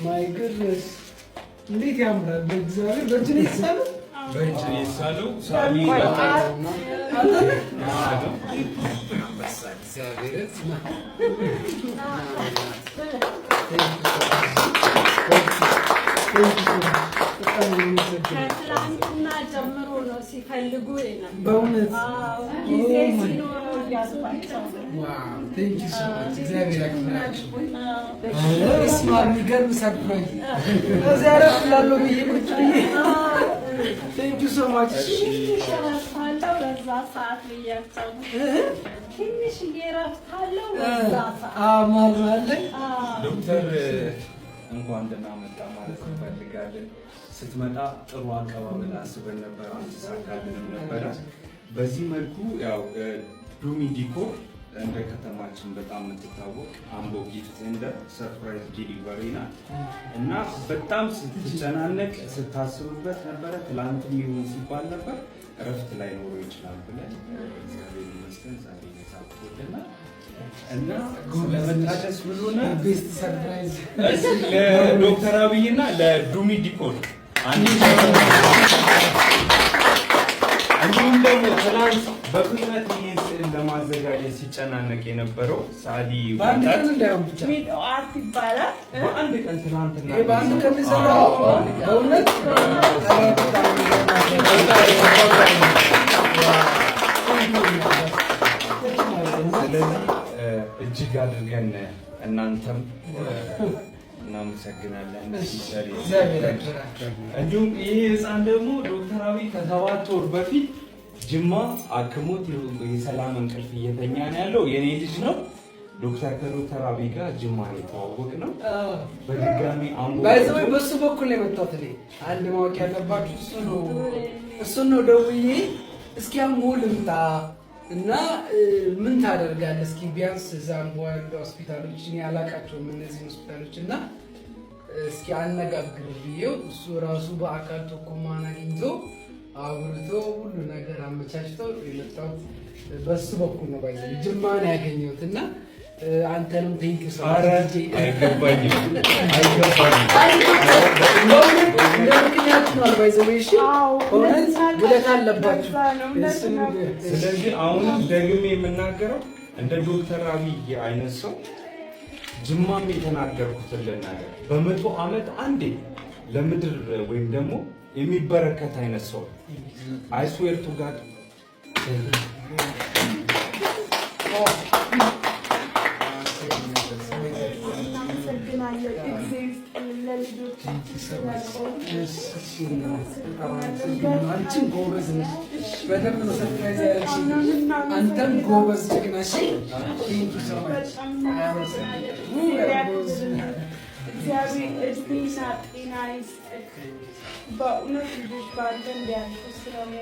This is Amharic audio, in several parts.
My goodness. እንዴት ያምራል! በእግዚአብሔር በእጅ ነው የተሳለው። በእጅ ነው የተሳለው። ሳሚ ከትላንትና ጀምሮ ነው ሲፈልጉ በእውነት ጊዜ ሲኖረው ያስባቸው። ቴንክ ዩ ሶ ማች እግዚአብሔር ያክብራችሁ። የሚገርም ሰርፕራይዝ እዚያ እረፍት ላለው ብዬ ቁጭ ብዬ ቴንክ ዩ ሶ ማች። እረፍታለሁ በዛ ሰዓት ብያቸው ትንሽ እረፍታለሁ በዛ ሰዓት ማለኝ ዶክተር እንኳን ደህና መጣ ማለት እንፈልጋለን። ስትመጣ ጥሩ አቀባበል አስበን ነበር፣ አልተሳካልንም ነበረ። በዚህ መልኩ ያው ዱሚ ዲኮር እንደ ከተማችን በጣም የምትታወቅ አምቦ ጊፍት እንደ ሰርፕራይዝ ዲሊቨሪ ናት እና በጣም ስትጨናነቅ ስታስብበት ነበረ። ትላንት ይሁን ሲባል ነበር እረፍት ላይ ኖሮ ይችላል ብለን እግዚአብሔር ይመስገን ዛሬ ነሳቶልና እና ለመታደስ ብሎና ቤስት ሰርፕራይዝ ለዶክተር አብይና ለዱሚ ዲኮር እንዲሁም ደግሞ ትናንት በፍጥነት ይህን ስዕል ለማዘጋጀት ሲጨናነቅ የነበረው ሳሊ በአንድ ቀን እንዳይሆን ብቻ አርት ይባላል። በአንድ ቀን ትናንትና በአንድ ቀን የሰራው በእውነት ስለዚህ እጅግ አድርገን እናንተም እናመሰግናለን። እንዲሁም ይሄ ህፃን ደግሞ ዶክተር አብይ ከ7 ወር በፊት ጅማ አክሞት የሰላም እንቅልፍ እየተኛ ነው ያለው የኔ ልጅ ነው። ከዶክተር አብይ ጋር ጅማ የተዋወቅ ነው። በድጋሚ በሱ በኩል ነው የመጣሁት እኔ። አንድ ማወቅ ያለባችሁ እሱን ነው ደውዬ እስኪ አምቦ ልምጣ እና ምን ታደርጋለህ እስኪ ቢያንስ ዛምቦ ያሉ ሆስፒታሎች እኔ አላውቃቸውም እነዚህ ሆስፒታሎች እና እስኪ አነጋግር ብዬው እሱ ራሱ በአካል ተቆማን አግኝቶ አብርቶ ሁሉ ነገር አመቻችቶ የመጣሁት በሱ በኩል ነው። ባይዘ ጅማ ነው ያገኘሁት እና አንተንም ቴንክ ዩ ሶ ማች። አይገባኝም ምክንያት ነው ባይዘ ወይሽ ሆነን ጉዳት አለባችሁ። ስለዚህ አሁንም ደግሜ የምናገረው እንደ ዶክተር አብይ አይነት ሰው ጅማም የተናገርኩትን ልናገር፣ በ100 ዓመት አንዴ ለምድር ወይም ደግሞ የሚበረከት አይነት ሰው አይስዌር ቱ ጋድ አንቺም ጎበዝ ነሽ፣ በደንብ ነው ሰርፕራይዝ ያደረግሽኝ። አንተም ጎበዝ ጀግና ነሽ። እግዚአብሔር እድሜና ጤና ይስጥህ። በእውነት ልጆች በአንተ እንዲያልፉ ስለሆነ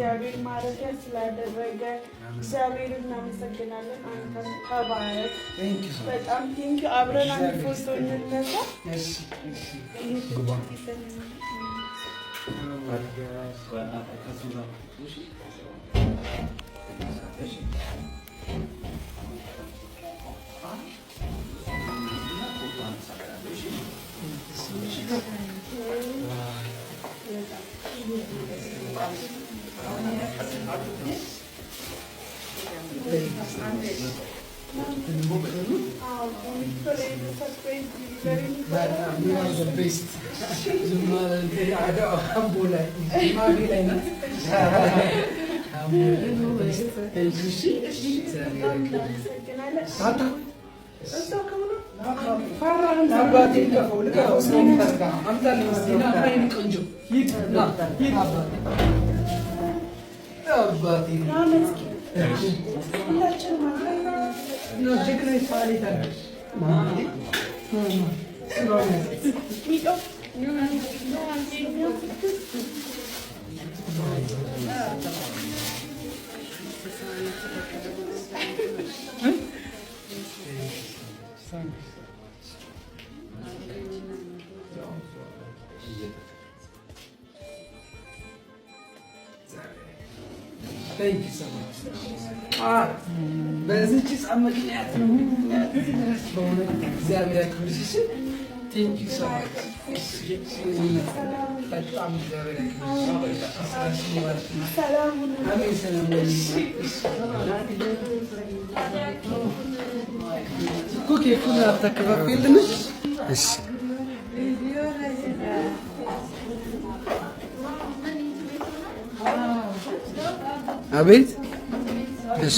እግዚአብሔር ማረፊያ ስላደረገ እግዚአብሔር እናመሰግናለን። አንተም ተባረክ። በጣም ቴንኪ። አብረን አንድ ፎቶ እንነሳ። በዚህች ሕፃን ምክንያት ነው በእውነት እግዚአብሔር ያክብርሽ። ቴንክ ዩ ሶ ማች በጣም እግዚአብሔር እኮ ኬኩን አታከፋፍይልንም? እሺ አቤት እሺ